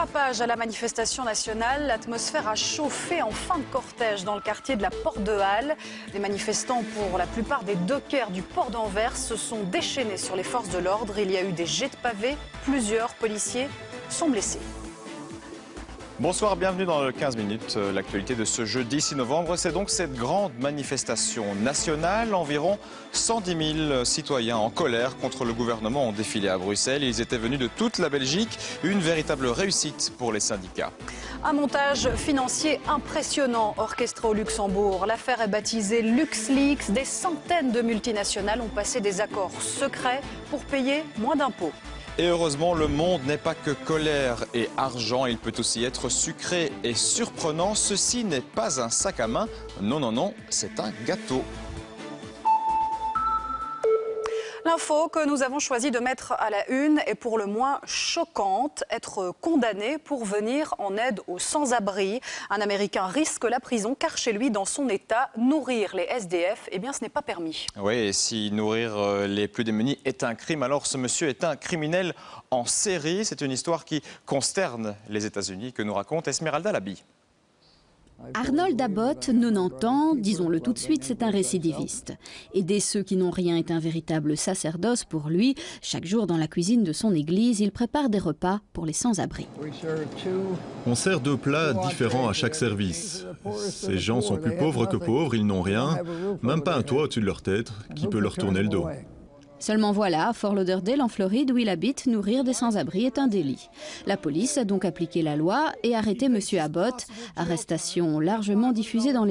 Dérapage à la manifestation nationale, l'atmosphère a chauffé en fin de cortège dans le quartier de la Porte de Halle. Les manifestants, pour la plupart des dockers du port d'Anvers, se sont déchaînés sur les forces de l'ordre. Il y a eu des jets de pavés, plusieurs policiers sont blessés. Bonsoir, bienvenue dans le 15 minutes. L'actualité de ce jeudi 6 novembre, c'est donc cette grande manifestation nationale. Environ 110 000 citoyens en colère contre le gouvernement ont défilé à Bruxelles. Ils étaient venus de toute la Belgique. Une véritable réussite pour les syndicats. Un montage financier impressionnant orchestré au Luxembourg. L'affaire est baptisée LuxLeaks. Des centaines de multinationales ont passé des accords secrets pour payer moins d'impôts. Et heureusement, le monde n'est pas que colère et argent, il peut aussi être sucré et surprenant. Ceci n'est pas un sac à main, non, non, non, c'est un gâteau. L'info que nous avons choisi de mettre à la une est pour le moins choquante. Être condamné pour venir en aide aux sans-abri. Un Américain risque la prison car chez lui, dans son état, nourrir les SDF, eh bien, ce n'est pas permis. Oui, et si nourrir les plus démunis est un crime, alors ce monsieur est un criminel en série. C'est une histoire qui consterne les États-Unis que nous raconte Esmeralda Labi. Arnold Abbott, 90 ans, disons-le tout de suite, c'est un récidiviste. Aider ceux qui n'ont rien est un véritable sacerdoce pour lui. Chaque jour dans la cuisine de son église, il prépare des repas pour les sans-abri. On sert 2 plats différents à chaque service. Ces gens sont plus pauvres que pauvres, ils n'ont rien, même pas un toit au-dessus de leur tête qui peut leur tourner le dos. Seulement voilà, à Fort Lauderdale, en Floride, où il habite, nourrir des sans-abri est un délit. La police a donc appliqué la loi et arrêté M. Abbott. Arrestation largement diffusée dans les